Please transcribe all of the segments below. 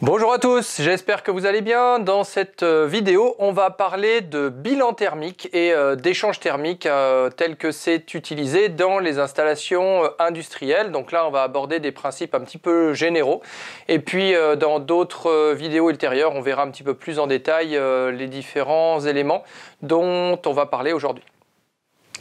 Bonjour à tous, j'espère que vous allez bien. Dans cette vidéo, on va parler de bilan thermique et d'échange thermique tel que c'est utilisé dans les installations industrielles. Donc là, on va aborder des principes un petit peu généraux. Et puis, dans d'autres vidéos ultérieures, on verra un petit peu plus en détail les différents éléments dont on va parler aujourd'hui.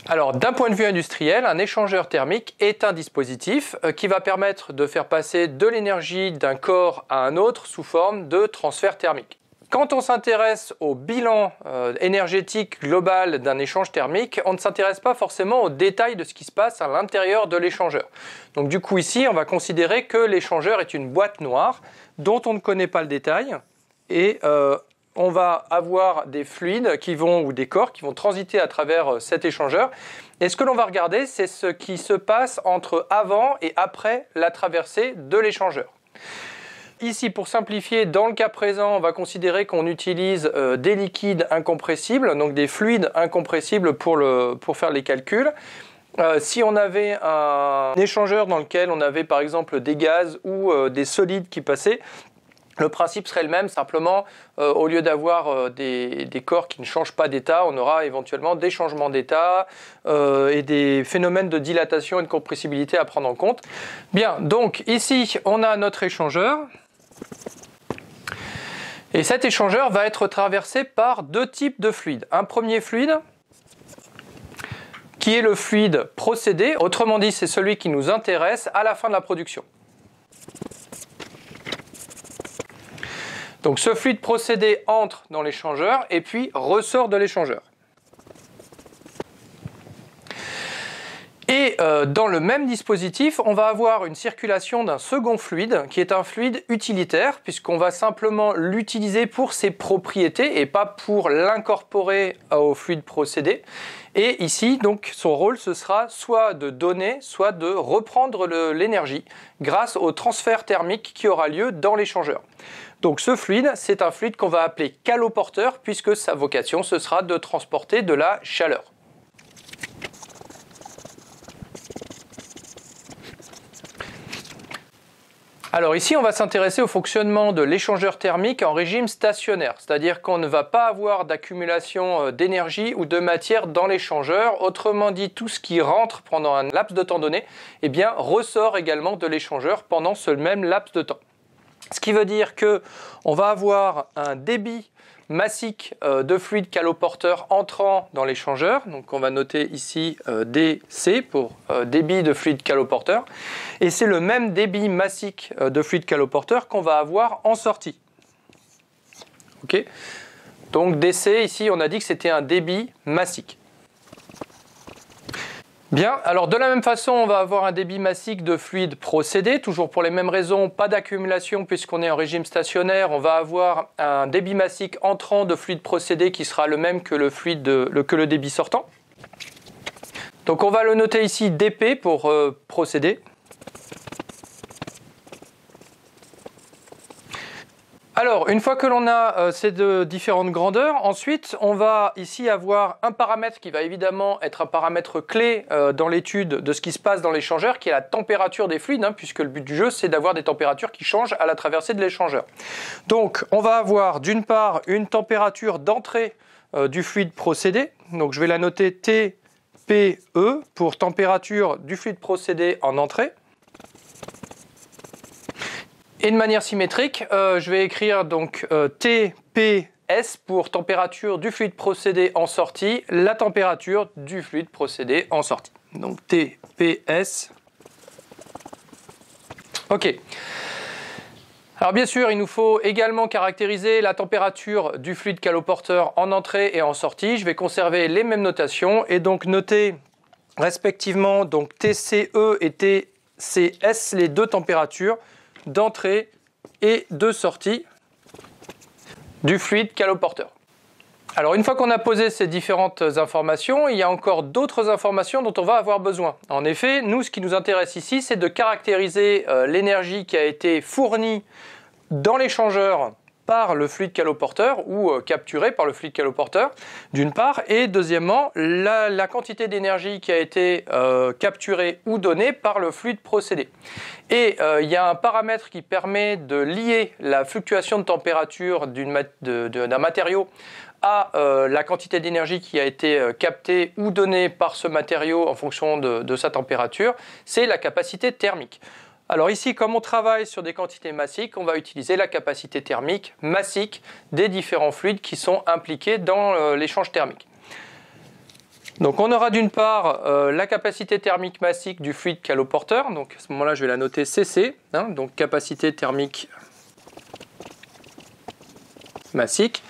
Alors, d'un point de vue industriel, un échangeur thermique est un dispositif qui va permettre de faire passer de l'énergie d'un corps à un autre sous forme de transfert thermique. Quand on s'intéresse au bilan énergétique global d'un échange thermique, on ne s'intéresse pas forcément aux détails de ce qui se passe à l'intérieur de l'échangeur. Donc du coup ici, on va considérer que l'échangeur est une boîte noire dont on ne connaît pas le détail et on va avoir des fluides ou des corps qui vont transiter à travers cet échangeur. Et ce que l'on va regarder, c'est ce qui se passe entre avant et après la traversée de l'échangeur. Ici, pour simplifier, dans le cas présent, on va considérer qu'on utilise des liquides incompressibles, donc des fluides incompressibles pour faire les calculs. Si on avait un échangeur dans lequel on avait par exemple des gaz ou des solides qui passaient, le principe serait le même, simplement au lieu d'avoir des corps qui ne changent pas d'état, on aura éventuellement des changements d'état et des phénomènes de dilatation et de compressibilité à prendre en compte. Bien, donc ici on a notre échangeur et cet échangeur va être traversé par deux types de fluides. Un premier fluide qui est le fluide procédé, autrement dit c'est celui qui nous intéresse à la fin de la production. Donc ce fluide procédé entre dans l'échangeur et puis ressort de l'échangeur. Et dans le même dispositif, on va avoir une circulation d'un second fluide qui est un fluide utilitaire puisqu'on va simplement l'utiliser pour ses propriétés et pas pour l'incorporer au fluide procédé. Et ici, donc, son rôle, ce sera soit de donner, soit de reprendre l'énergie grâce au transfert thermique qui aura lieu dans l'échangeur. Donc ce fluide, c'est un fluide qu'on va appeler caloporteur puisque sa vocation, ce sera de transporter de la chaleur. Alors ici, on va s'intéresser au fonctionnement de l'échangeur thermique en régime stationnaire, c'est-à-dire qu'on ne va pas avoir d'accumulation d'énergie ou de matière dans l'échangeur. Autrement dit, tout ce qui rentre pendant un laps de temps donné, eh bien, ressort également de l'échangeur pendant ce même laps de temps. Ce qui veut dire qu'on va avoir un débit massique de fluide caloporteur entrant dans l'échangeur. Donc on va noter ici DC pour débit de fluide caloporteur. Et c'est le même débit massique de fluide caloporteur qu'on va avoir en sortie. Okay. Donc DC, ici on a dit que c'était un débit massique. Bien, alors de la même façon, on va avoir un débit massique de fluide procédé, toujours pour les mêmes raisons, pas d'accumulation puisqu'on est en régime stationnaire, on va avoir un débit massique entrant de fluide procédé qui sera le même que le débit sortant. Donc on va le noter ici dP pour procédé. Alors, une fois que l'on a ces deux différentes grandeurs, ensuite, on va ici avoir un paramètre qui va évidemment être un paramètre clé dans l'étude de ce qui se passe dans l'échangeur, qui est la température des fluides, puisque le but du jeu, c'est d'avoir des températures qui changent à la traversée de l'échangeur. Donc, on va avoir d'une part une température d'entrée du fluide procédé. Donc, je vais la noter TPE pour température du fluide procédé en entrée. Et de manière symétrique, je vais écrire donc TPS pour température du fluide procédé en sortie, la température du fluide procédé en sortie. Donc TPS. Ok. Alors bien sûr, il nous faut également caractériser la température du fluide caloporteur en entrée et en sortie. Je vais conserver les mêmes notations et donc noter respectivement donc TCE et TCS, les deux températures d'entrée et de sortie du fluide caloporteur. Alors une fois qu'on a posé ces différentes informations, il y a encore d'autres informations dont on va avoir besoin. En effet, nous, ce qui nous intéresse ici, c'est de caractériser l'énergie qui a été fournie dans l'échangeur par le fluide caloporteur ou capturé par le fluide caloporteur, d'une part, et deuxièmement, la quantité d'énergie qui a été capturée ou donnée par le fluide procédé. Et il y a un paramètre qui permet de lier la fluctuation de température d'un matériau à la quantité d'énergie qui a été captée ou donnée par ce matériau en fonction de sa température, c'est la capacité thermique. Alors ici, comme on travaille sur des quantités massiques, on va utiliser la capacité thermique massique des différents fluides qui sont impliqués dans l'échange thermique. Donc on aura d'une part la capacité thermique massique du fluide caloporteur, donc à ce moment-là je vais la noter CC, donc capacité thermique massique.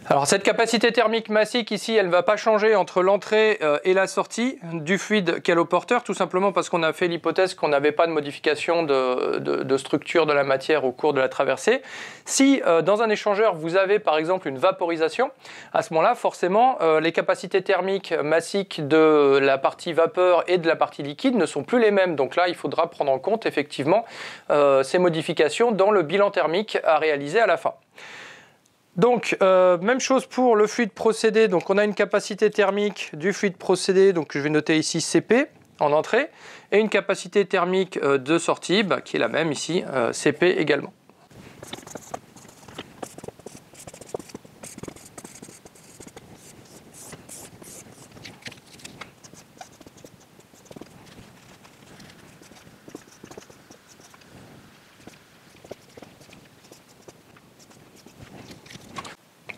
Alors cette capacité thermique massique ici, elle ne va pas changer entre l'entrée et la sortie du fluide caloporteur, tout simplement parce qu'on a fait l'hypothèse qu'on n'avait pas de modification de structure de la matière au cours de la traversée. Si dans un échangeur vous avez par exemple une vaporisation, à ce moment-là forcément les capacités thermiques massiques de la partie vapeur et de la partie liquide ne sont plus les mêmes. Donc là il faudra prendre en compte effectivement ces modifications dans le bilan thermique à réaliser à la fin. Donc, même chose pour le fluide procédé. Donc, on a une capacité thermique du fluide procédé, donc je vais noter ici CP en entrée, et une capacité thermique de sortie, qui est la même ici, CP également.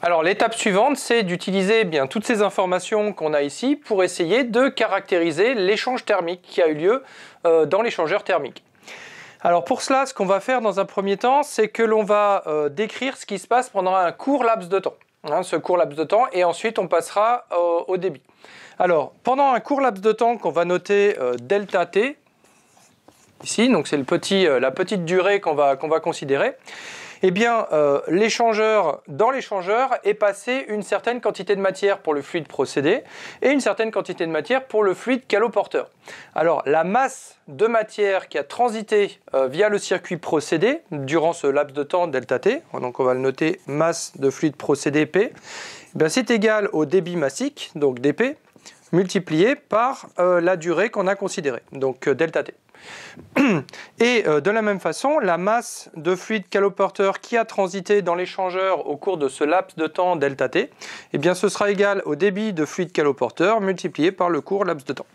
Alors l'étape suivante, c'est d'utiliser toutes ces informations qu'on a ici pour essayer de caractériser l'échange thermique qui a eu lieu dans l'échangeur thermique. Alors pour cela, ce qu'on va faire dans un premier temps, c'est que l'on va décrire ce qui se passe pendant un court laps de temps. Ce court laps de temps, et ensuite on passera au débit. Alors pendant un court laps de temps qu'on va noter delta T, ici, donc c'est la petite durée qu'on va considérer, eh bien, dans l'échangeur est passée une certaine quantité de matière pour le fluide procédé et une certaine quantité de matière pour le fluide caloporteur. Alors, la masse de matière qui a transité via le circuit procédé durant ce laps de temps delta T, donc on va le noter masse de fluide procédé P, eh c'est égal au débit massique, donc dP, multiplié par la durée qu'on a considérée, donc delta T. Et de la même façon, la masse de fluide caloporteur qui a transité dans l'échangeur au cours de ce laps de temps delta T, eh ce sera égal au débit de fluide caloporteur multiplié par le court laps de temps.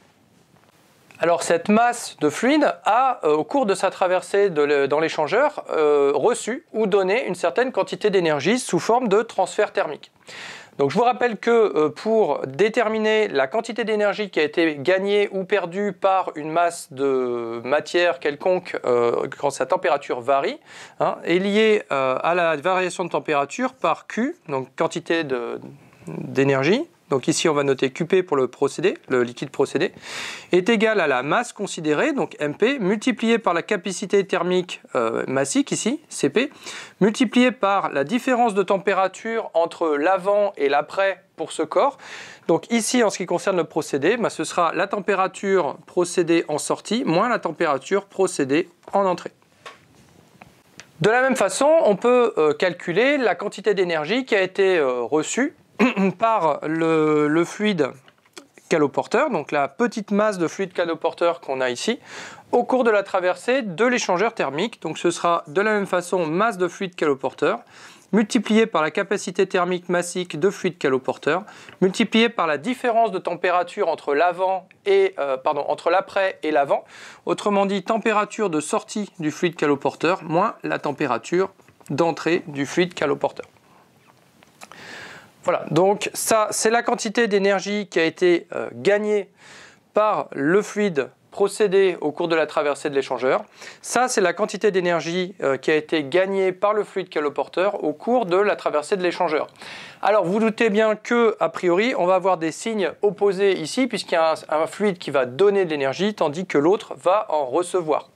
Alors cette masse de fluide a, au cours de sa traversée dans l'échangeur, reçu ou donné une certaine quantité d'énergie sous forme de transfert thermique. Donc je vous rappelle que pour déterminer la quantité d'énergie qui a été gagnée ou perdue par une masse de matière quelconque quand sa température varie, est liée à la variation de température par Q, donc quantité d'énergie. Donc ici on va noter QP pour le procédé, le liquide procédé, est égal à la masse considérée, donc MP, multiplié par la capacité thermique massique ici, CP, multiplié par la différence de température entre l'avant et l'après pour ce corps. Donc ici en ce qui concerne le procédé, ce sera la température procédé en sortie moins la température procédé en entrée. De la même façon, on peut calculer la quantité d'énergie qui a été reçue par le fluide caloporteur, donc la petite masse de fluide caloporteur qu'on a ici, au cours de la traversée de l'échangeur thermique. Donc ce sera de la même façon masse de fluide caloporteur, multiplié par la capacité thermique massique de fluide caloporteur, multiplié par la différence de température entre l'après et l'avant, autrement dit température de sortie du fluide caloporteur moins la température d'entrée du fluide caloporteur. Voilà, donc ça c'est la quantité d'énergie qui a été gagnée par le fluide procédé au cours de la traversée de l'échangeur. Ça c'est la quantité d'énergie qui a été gagnée par le fluide caloporteur au cours de la traversée de l'échangeur. Alors vous doutez bien que a priori on va avoir des signes opposés ici puisqu'il y a un fluide qui va donner de l'énergie tandis que l'autre va en recevoir.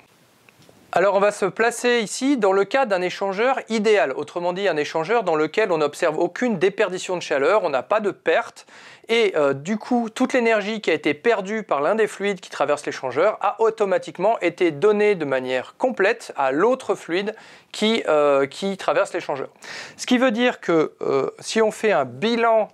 Alors on va se placer ici dans le cas d'un échangeur idéal, autrement dit un échangeur dans lequel on n'observe aucune déperdition de chaleur, on n'a pas de perte et du coup toute l'énergie qui a été perdue par l'un des fluides qui traverse l'échangeur a automatiquement été donnée de manière complète à l'autre fluide qui traverse l'échangeur. Ce qui veut dire que si on fait un bilan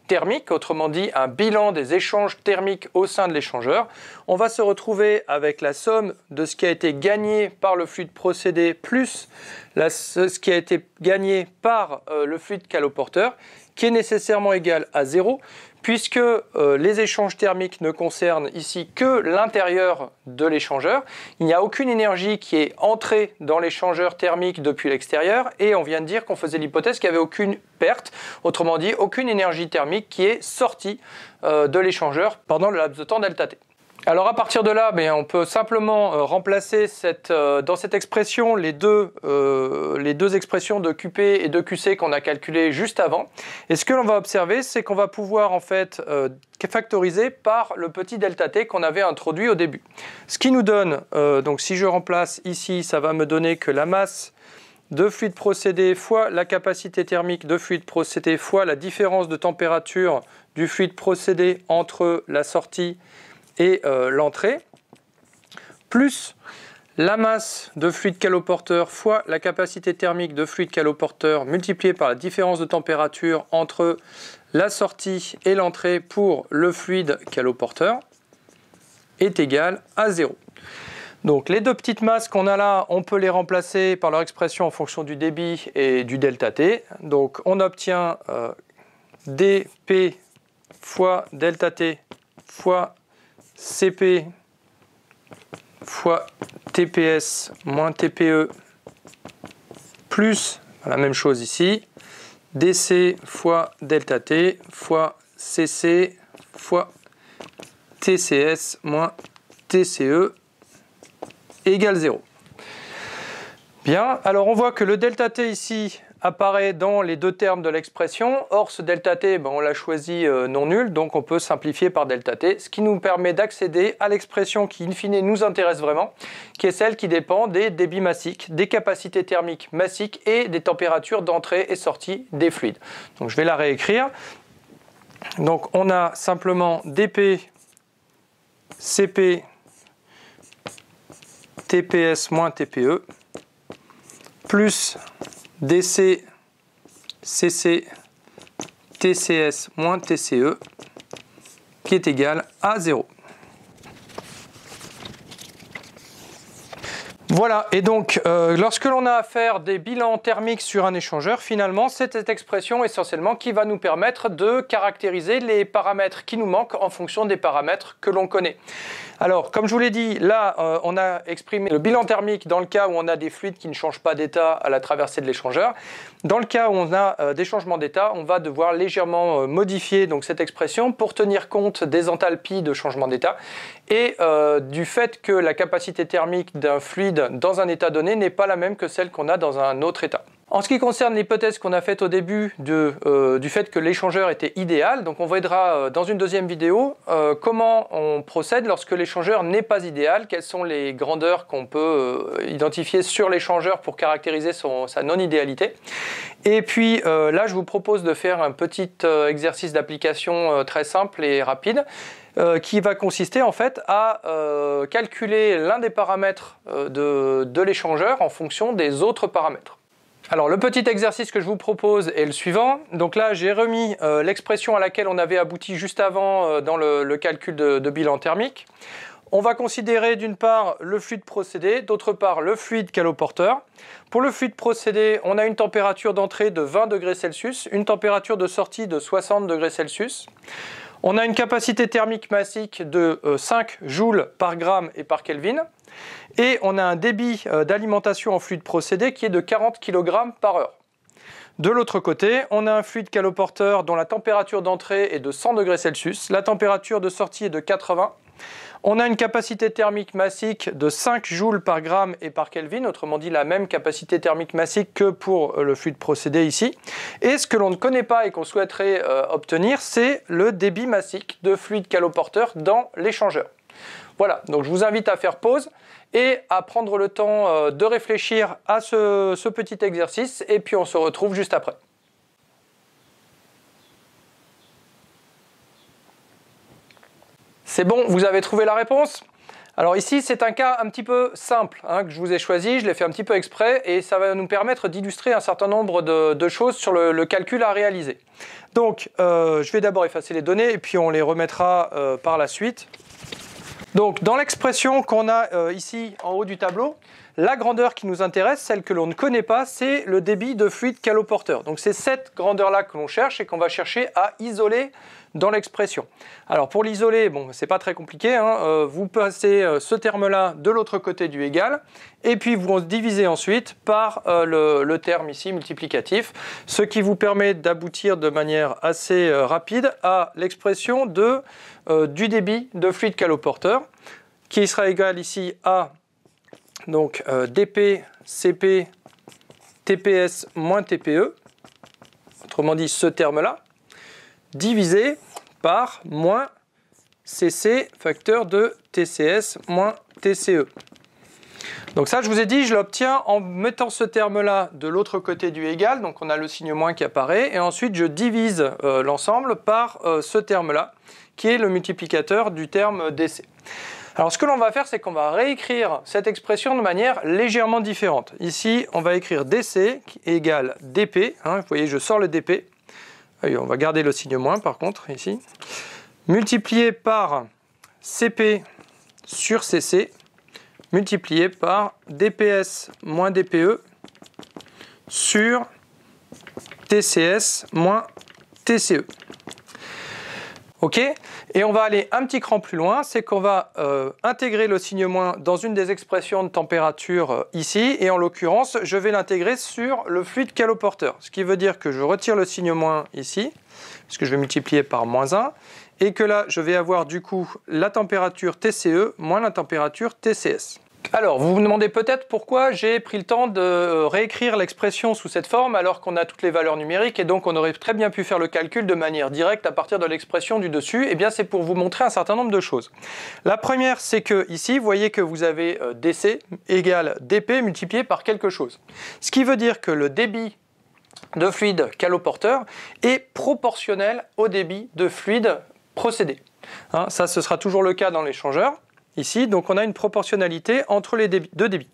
thermique, autrement dit un bilan des échanges thermiques au sein de l'échangeur, on va se retrouver avec la somme de ce qui a été gagné par le fluide procédé plus ce qui a été gagné par le fluide caloporteur, qui est nécessairement égal à 0, puisque les échanges thermiques ne concernent ici que l'intérieur de l'échangeur. Il n'y a aucune énergie qui est entrée dans l'échangeur thermique depuis l'extérieur, et on vient de dire qu'on faisait l'hypothèse qu'il n'y avait aucune perte, autrement dit aucune énergie thermique qui est sortie de l'échangeur pendant le laps de temps delta T. Alors à partir de là, on peut simplement remplacer dans cette expression les deux expressions de QP et de QC qu'on a calculées juste avant. Et ce que l'on va observer, c'est qu'on va pouvoir en fait factoriser par le petit delta T qu'on avait introduit au début. Ce qui nous donne, donc si je remplace ici, ça va me donner que la masse de fluide procédé fois la capacité thermique de fluide procédé fois la différence de température du fluide procédé entre la sortie et l'entrée, plus la masse de fluide caloporteur fois la capacité thermique de fluide caloporteur multipliée par la différence de température entre la sortie et l'entrée pour le fluide caloporteur est égal à 0. Donc les deux petites masses qu'on a là, on peut les remplacer par leur expression en fonction du débit et du delta T. Donc on obtient dP fois delta T fois Cp fois TPS moins TPE plus la même chose ici, dC fois delta T fois Cc fois TCS moins TCE égale 0. Bien, alors on voit que le delta T ici apparaît dans les deux termes de l'expression. Or, ce delta T, on l'a choisi non nul, donc on peut simplifier par delta T, ce qui nous permet d'accéder à l'expression qui, in fine, nous intéresse vraiment, qui est celle qui dépend des débits massiques, des capacités thermiques massiques et des températures d'entrée et sortie des fluides. Donc, je vais la réécrire. Donc, on a simplement dP, Cp, TPS moins TPE, plus dC, Cc, TCS moins TCE, qui est égal à 0. Voilà, et donc lorsque l'on a à faire des bilans thermiques sur un échangeur, finalement c'est cette expression essentiellement qui va nous permettre de caractériser les paramètres qui nous manquent en fonction des paramètres que l'on connaît. Alors, comme je vous l'ai dit, là, on a exprimé le bilan thermique dans le cas où on a des fluides qui ne changent pas d'état à la traversée de l'échangeur. Dans le cas où on a des changements d'état, on va devoir légèrement modifier donc, cette expression pour tenir compte des enthalpies de changement d'état et du fait que la capacité thermique d'un fluide dans un état donné n'est pas la même que celle qu'on a dans un autre état. En ce qui concerne l'hypothèse qu'on a faite au début du fait que l'échangeur était idéal, donc on verra dans une deuxième vidéo comment on procède lorsque l'échangeur n'est pas idéal, quelles sont les grandeurs qu'on peut identifier sur l'échangeur pour caractériser sa non-idéalité. Et puis là, je vous propose de faire un petit exercice d'application très simple et rapide qui va consister en fait à calculer l'un des paramètres de l'échangeur en fonction des autres paramètres. Alors le petit exercice que je vous propose est le suivant. Donc là j'ai remis l'expression à laquelle on avait abouti juste avant dans le calcul de bilan thermique. On va considérer d'une part le fluide procédé, d'autre part le fluide caloporteur. Pour le fluide procédé, on a une température d'entrée de 20 degrés Celsius, une température de sortie de 60 degrés Celsius. On a une capacité thermique massique de 5 joules par gramme et par Kelvin. Et on a un débit d'alimentation en fluide procédé qui est de 40 kg par heure. De l'autre côté, on a un fluide caloporteur dont la température d'entrée est de 100 degrés Celsius, la température de sortie est de 80. On a une capacité thermique massique de 5 joules par gramme et par Kelvin, autrement dit la même capacité thermique massique que pour le fluide procédé ici. Et ce que l'on ne connaît pas et qu'on souhaiterait obtenir, c'est le débit massique de fluide caloporteur dans l'échangeur. Voilà, donc je vous invite à faire pause et à prendre le temps de réfléchir à ce petit exercice, et puis on se retrouve juste après. C'est bon, vous avez trouvé la réponse? Alors ici, c'est un cas un petit peu simple que je vous ai choisi, je l'ai fait un petit peu exprès et ça va nous permettre d'illustrer un certain nombre de choses sur le calcul à réaliser. Donc, je vais d'abord effacer les données et puis on les remettra par la suite. Donc, dans l'expression qu'on a ici en haut du tableau, la grandeur qui nous intéresse, celle que l'on ne connaît pas, c'est le débit de fluide caloporteur. Donc, c'est cette grandeur-là que l'on cherche et qu'on va chercher à isoler dans l'expression. Alors pour l'isoler, bon, c'est pas très compliqué, vous passez ce terme-là de l'autre côté du égal, et puis vous divisez ensuite par le terme ici multiplicatif, ce qui vous permet d'aboutir de manière assez rapide à l'expression du débit de fluide caloporteur, qui sera égal ici à donc dP, Cp, TPS moins TPE, autrement dit ce terme-là, divisé par moins Cc facteur de TCS moins TCE. Donc ça, je vous ai dit, je l'obtiens en mettant ce terme-là de l'autre côté du égal, donc on a le signe moins qui apparaît, et ensuite je divise l'ensemble par ce terme-là, qui est le multiplicateur du terme DC. Alors ce que l'on va faire, c'est qu'on va réécrire cette expression de manière légèrement différente. Ici, on va écrire DC égale dP, vous voyez, je sors le dP, on va garder le signe moins par contre ici, multiplié par Cp sur Cc, multiplié par dps moins dPe sur TCS moins TCE. Ok, et on va aller un petit cran plus loin, c'est qu'on va intégrer le signe moins dans une des expressions de température ici, et en l'occurrence, je vais l'intégrer sur le fluide caloporteur. Ce qui veut dire que je retire le signe moins ici, puisque je vais multiplier par moins 1, et que là, je vais avoir du coup la température TCE moins la température TCS. Alors, vous vous demandez peut-être pourquoi j'ai pris le temps de réécrire l'expression sous cette forme alors qu'on a toutes les valeurs numériques et donc on aurait très bien pu faire le calcul de manière directe à partir de l'expression du dessus. Eh bien, c'est pour vous montrer un certain nombre de choses. La première, c'est que ici, vous voyez que vous avez DC égale dP multiplié par quelque chose. Ce qui veut dire que le débit de fluide caloporteur est proportionnel au débit de fluide procédé. Ça, ce sera toujours le cas dans l'échangeur. Ici, donc on a une proportionnalité entre les deux débits.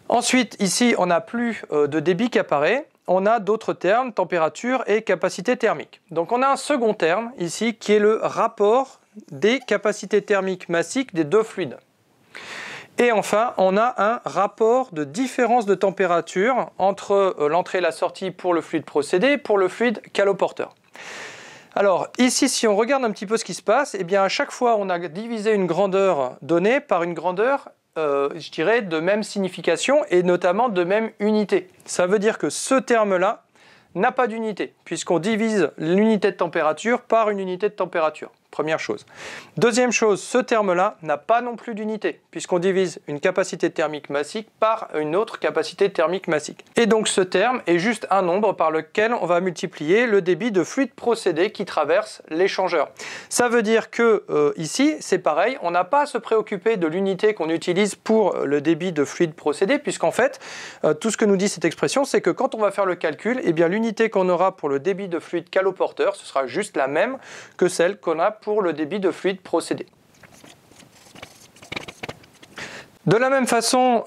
Ensuite, ici, on n'a plus de débit qui apparaît. On a d'autres termes, température et capacité thermique. Donc on a un second terme ici qui est le rapport des capacités thermiques massiques des deux fluides. Et enfin, on a un rapport de différence de température entre l'entrée et la sortie pour le fluide procédé et pour le fluide caloporteur. Alors ici, si on regarde un petit peu ce qui se passe, eh bien à chaque fois on a divisé une grandeur donnée par une grandeur, je dirais, de même signification et notamment de même unité. Ça veut dire que ce terme-là n'a pas d'unité, puisqu'on divise l'unité de température par une unité de température. Première chose. Deuxième chose, ce terme-là n'a pas non plus d'unité, puisqu'on divise une capacité thermique massique par une autre capacité thermique massique. Et donc ce terme est juste un nombre par lequel on va multiplier le débit de fluide procédé qui traverse l'échangeur. Ça veut dire que ici, c'est pareil, on n'a pas à se préoccuper de l'unité qu'on utilise pour le débit de fluide procédé, puisqu'en fait, tout ce que nous dit cette expression, c'est que quand on va faire le calcul, eh bien l'unité qu'on aura pour le débit de fluide caloporteur, ce sera juste la même que celle qu'on a pour le débit de fluide procédé. De la même façon,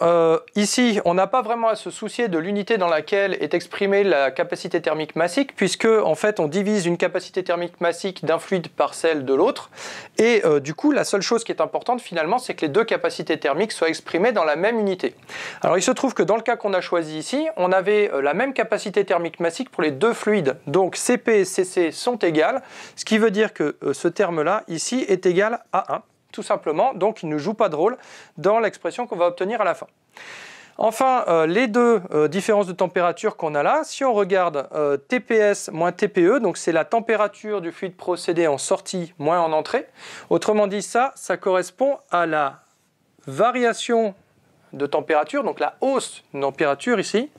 ici, on n'a pas vraiment à se soucier de l'unité dans laquelle est exprimée la capacité thermique massique, puisque en fait, on divise une capacité thermique massique d'un fluide par celle de l'autre. Et du coup, la seule chose qui est importante finalement, c'est que les deux capacités thermiques soient exprimées dans la même unité. Alors, il se trouve que dans le cas qu'on a choisi ici, on avait la même capacité thermique massique pour les deux fluides. Donc, Cp et Cc sont égales, ce qui veut dire que ce terme-là, ici, est égal à 1. Tout simplement, donc il ne joue pas de rôle dans l'expression qu'on va obtenir à la fin. Enfin, les deux différences de température qu'on a là, si on regarde TPS moins TPE, donc c'est la température du fluide procédé en sortie moins en entrée. Autrement dit, ça correspond à la variation de température, donc la hausse de température ici.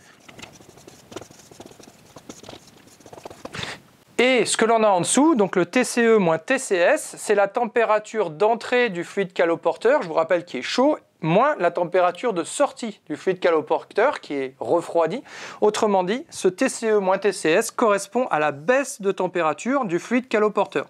Et ce que l'on a en dessous, donc le TCE moins TCS, c'est la température d'entrée du fluide caloporteur, je vous rappelle qu'il est chaud, moins la température de sortie du fluide caloporteur qui est refroidi. Autrement dit, ce TCE moins TCS correspond à la baisse de température du fluide caloporteur.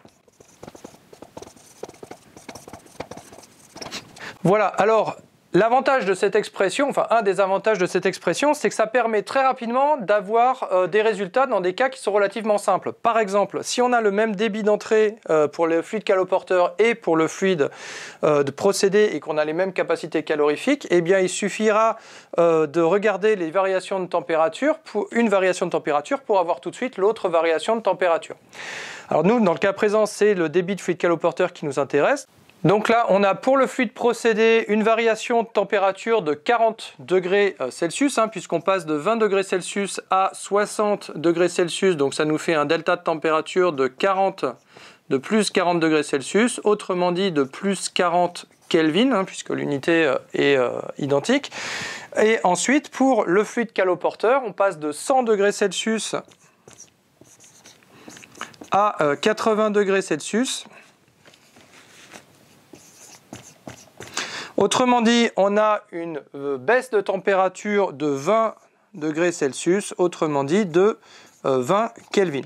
Voilà, alors l'avantage de cette expression, enfin un des avantages de cette expression, c'est que ça permet très rapidement d'avoir des résultats dans des cas qui sont relativement simples. Par exemple, si on a le même débit d'entrée pour le fluide caloporteur et pour le fluide de procédé et qu'on a les mêmes capacités calorifiques, eh bien il suffira de regarder les variations de température, une variation de température pour avoir tout de suite l'autre variation de température. Alors nous, dans le cas présent, c'est le débit de fluide caloporteur qui nous intéresse. Donc là, on a pour le fluide procédé une variation de température de 40 degrés Celsius, puisqu'on passe de 20 degrés Celsius à 60 degrés Celsius, donc ça nous fait un delta de température de plus 40 degrés Celsius, autrement dit de plus 40 Kelvin, puisque l'unité est identique. Et ensuite, pour le fluide caloporteur, on passe de 100 degrés Celsius à 80 degrés Celsius. Autrement dit, on a une baisse de température de 20 degrés Celsius, autrement dit de 20 Kelvin.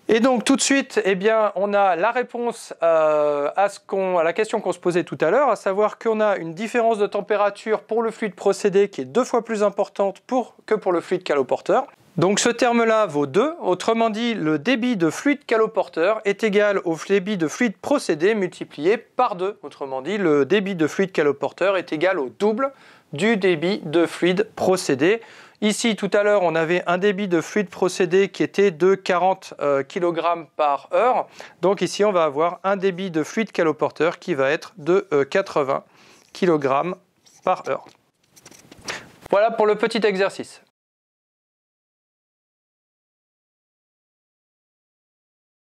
Et donc tout de suite, eh bien, on a la réponse à la question qu'on se posait tout à l'heure, à savoir qu'on a une différence de température pour le fluide procédé qui est 2 fois plus importante que pour le fluide caloporteur. Donc ce terme-là vaut 2, autrement dit le débit de fluide caloporteur est égal au débit de fluide procédé multiplié par 2. Autrement dit, le débit de fluide caloporteur est égal au double du débit de fluide procédé. Ici, tout à l'heure, on avait un débit de fluide procédé qui était de 40 kg par heure. Donc ici, on va avoir un débit de fluide caloporteur qui va être de 80 kg par heure. Voilà pour le petit exercice.